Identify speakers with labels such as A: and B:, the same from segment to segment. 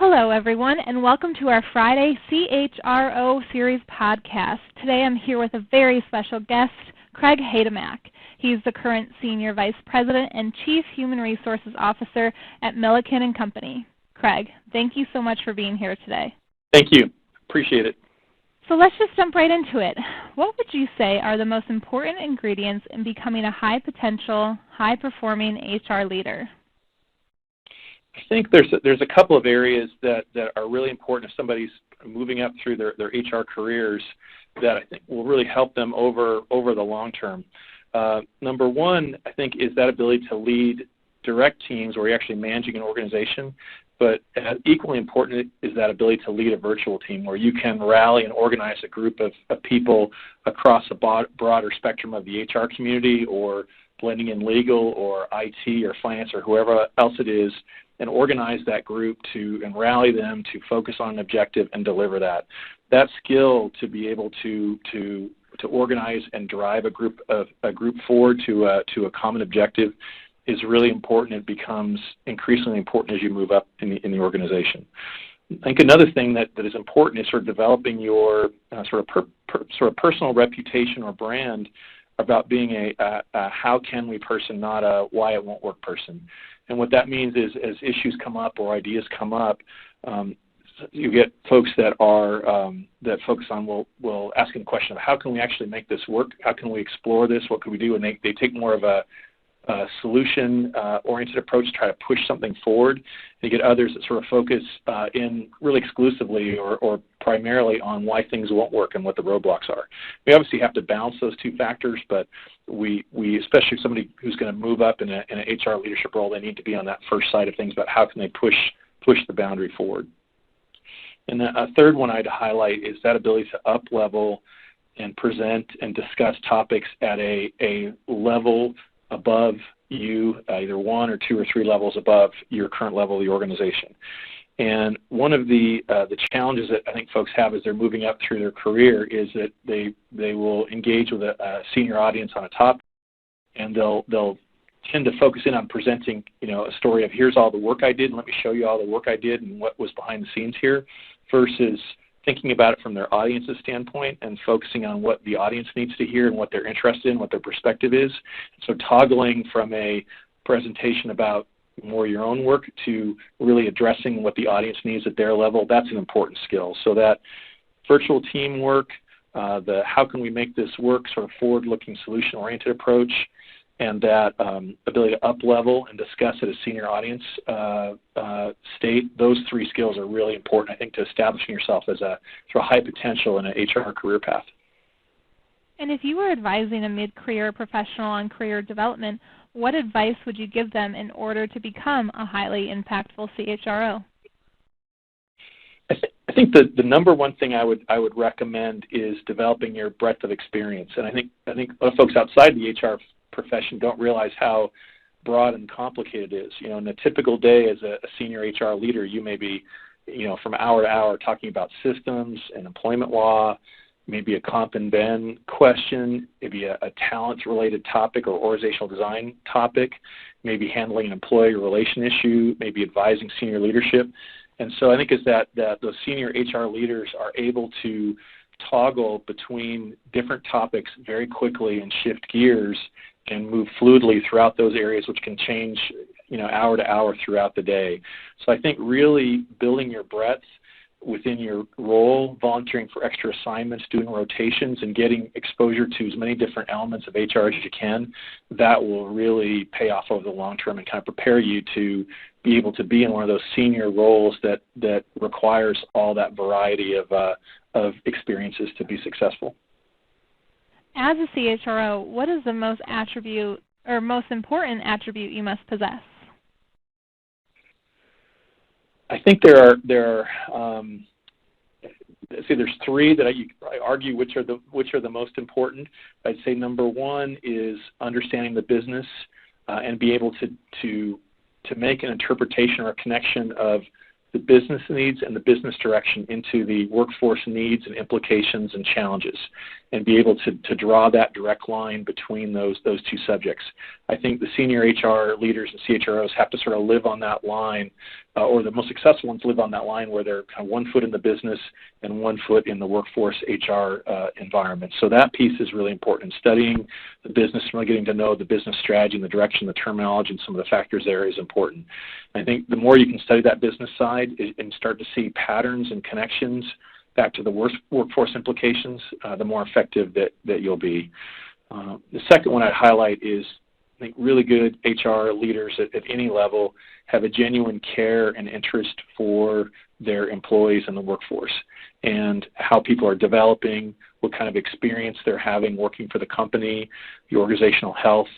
A: Hello, everyone, and welcome to our Friday CHRO Series podcast. Today I'm here with a very special guest, Craig Haydamack. He's the current Senior Vice President and Chief Human Resources Officer at Milliken & Company. Craig, thank you so much for being here today.
B: Thank you. Appreciate it.
A: So let's just jump right into it. What would you say are the most important ingredients in becoming a high-potential, high-performing HR leader?
B: I think there's a couple of areas that are really important if somebody's moving up through their HR careers that I think will really help them over the long term. Number one, I think, is that ability to lead direct teams where you're actually managing an organization, but equally important is that ability to lead a virtual team where you can rally and organize a group of people across a broader spectrum of the HR community or blending in legal or IT or finance or whoever else it is, and organize that group and rally them to focus on an objective and deliver that. That skill to be able to organize and drive a group forward to a common objective is really important. It becomes increasingly important as you move up in the organization. I think another thing that is important is sort of developing your sort of personal reputation or brand about being a how can we person, not a why it won't work person. And what that means is as issues come up or ideas come up, you get folks that focus on will asking the question of how can we actually make this work? How can we explore this? What can we do? And they take more of a solution-oriented approach to try to push something forward. And you get others that sort of focus in really exclusively or primarily on why things won't work and what the roadblocks are. We obviously have to balance those two factors, but we especially somebody who's going to move up in an HR leadership role, they need to be on that first side of things about how can they push the boundary forward. And a third one I'd highlight is that ability to up-level and present and discuss topics at a level above you, either one or two or three levels above your current level of the organization. And one of the challenges that I think folks have as they're moving up through their career is that they will engage with a senior audience on a topic, and they'll tend to focus in on presenting, a story of here's all the work I did, and let me show you all the work I did and what was behind the scenes here, versus thinking about it from their audience's standpoint and focusing on what the audience needs to hear and what they're interested in, what their perspective is. So toggling from a presentation about more your own work to really addressing what the audience needs at their level, that's an important skill. So that virtual teamwork, the how can we make this work sort of forward-looking solution-oriented approach, and that ability to up-level and discuss at a senior audience state, those three skills are really important, I think, to establishing yourself as a sort of high potential in an HR career path.
A: And if you were advising a mid-career professional on career development, what advice would you give them in order to become a highly impactful CHRO?
B: I think the number one thing I would recommend is developing your breadth of experience. And I think a lot of folks outside the HR profession don't realize how broad and complicated it is. In a typical day as a senior HR leader, you may be, from hour to hour talking about systems and employment law, maybe a comp and ben question, maybe a talent-related topic or organizational design topic, maybe handling an employee relation issue, maybe advising senior leadership. And so I think is that those senior HR leaders are able to toggle between different topics very quickly and shift gears and move fluidly throughout those areas, which can change, hour to hour throughout the day. So I think really building your breadth within your role, volunteering for extra assignments, doing rotations, and getting exposure to as many different elements of HR as you can, that will really pay off over the long term and kind of prepare you to be able to be in one of those senior roles that requires all that variety of experiences to be successful.
A: As a CHRO, what is the most important attribute you must possess?
B: I think there's three that I argue which are the most important. I'd say number one is understanding the business and be able to make an interpretation or a connection of the business needs and the business direction into the workforce needs and implications and challenges. and be able to draw that direct line between those two subjects. I think the senior HR leaders and CHROs have to sort of live on that line, or the most successful ones live on that line where they're kind of 1 foot in the business and 1 foot in the workforce HR environment. So that piece is really important. Studying the business, really getting to know the business strategy and the direction, the terminology, and some of the factors there is important. I think the more you can study that business side and start to see patterns and connections back to the workforce implications, the more effective that you'll be. The second one I'd highlight is, I think, really good HR leaders at any level have a genuine care and interest for their employees and the workforce and how people are developing, what kind of experience they're having working for the company, the organizational health.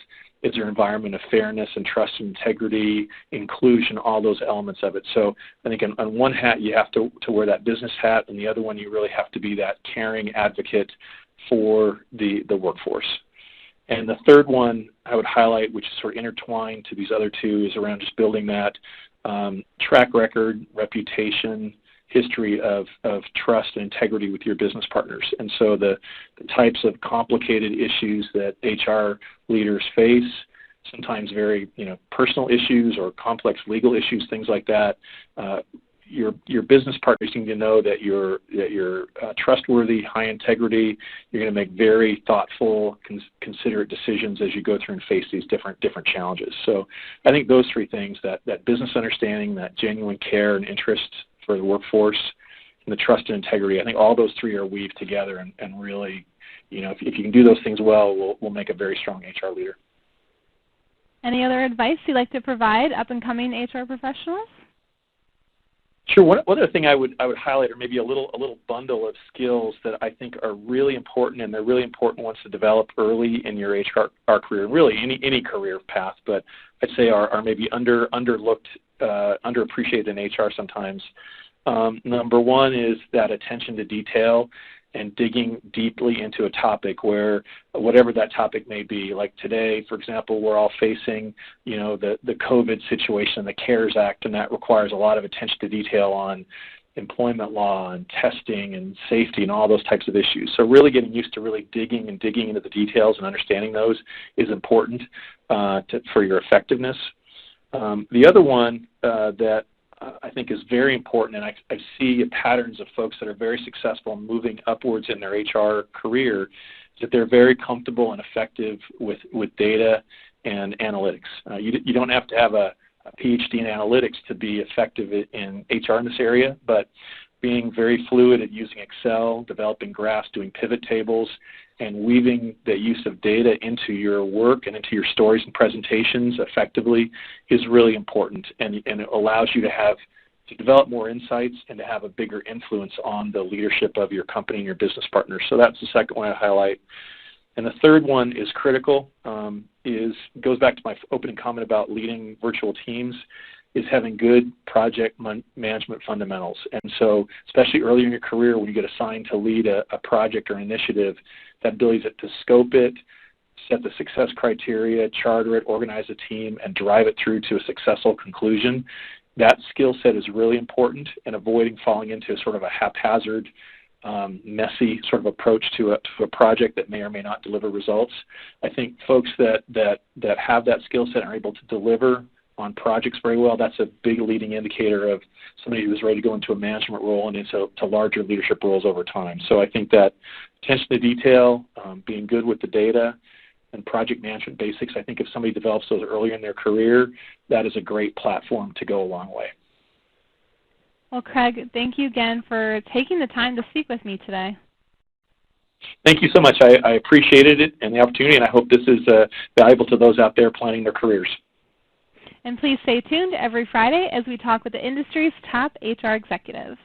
B: Is there an environment of fairness and trust and integrity, inclusion, all those elements of it? So I think on one hat you have to wear that business hat, and the other one you really have to be that caring advocate for the workforce. And the third one I would highlight, which is sort of intertwined to these other two, is around just building that track record, reputation, history of trust and integrity with your business partners. And so the types of complicated issues that HR leaders face, sometimes very personal issues or complex legal issues, things like that, your business partners need to know that you're trustworthy, high integrity. You're going to make very thoughtful, considerate decisions as you go through and face these different challenges. So I think those three things, that business understanding, that genuine care and interest for the workforce, and the trust and integrity, I think all those three are weaved together, and really, if you can do those things well, we'll make a very strong HR leader.
A: Any other advice you'd like to provide up-and-coming HR professionals?
B: Sure. One other thing I would highlight, or maybe a little bundle of skills that I think are really important, and they're really important ones to develop early in your HR career, and really any career path, but I'd say are maybe underlooked, underappreciated in HR sometimes. Number one is that attention to detail and digging deeply into a topic, where whatever that topic may be. Like today, for example, we're all facing, the COVID situation, the CARES Act, and that requires a lot of attention to detail on employment law and testing and safety and all those types of issues. So really getting used to really digging into the details and understanding those is important for your effectiveness. The other one that I think is very important, and I see patterns of folks that are very successful in moving upwards in their HR career, that they're very comfortable and effective with data and analytics. You don't have to have a PhD in analytics to be effective in HR in this area, but being very fluid at using Excel, developing graphs, doing pivot tables, and weaving the use of data into your work and into your stories and presentations effectively is really important, and it allows you to develop more insights and to have a bigger influence on the leadership of your company and your business partners. So that's the second one I highlight. And the third one is critical, goes back to my opening comment about leading virtual teams, is having good project management fundamentals. And so especially early in your career, when you get assigned to lead a project or an initiative, that ability to scope it, set the success criteria, charter it, organize a team, and drive it through to a successful conclusion, that skill set is really important, and avoiding falling into sort of a haphazard, messy sort of approach to a project that may or may not deliver results. I think folks that have that skill set and are able to deliver on projects very well, that's a big leading indicator of somebody who's ready to go into a management role and into larger leadership roles over time. So I think that attention to detail, being good with the data, and project management basics, I think if somebody develops those earlier in their career, that is a great platform to go a long way.
A: Well, Craig, thank you again for taking the time to speak with me today.
B: Thank you so much. I appreciated it and the opportunity, and I hope this is valuable to those out there planning their careers.
A: And please stay tuned every Friday as we talk with the industry's top HR executives.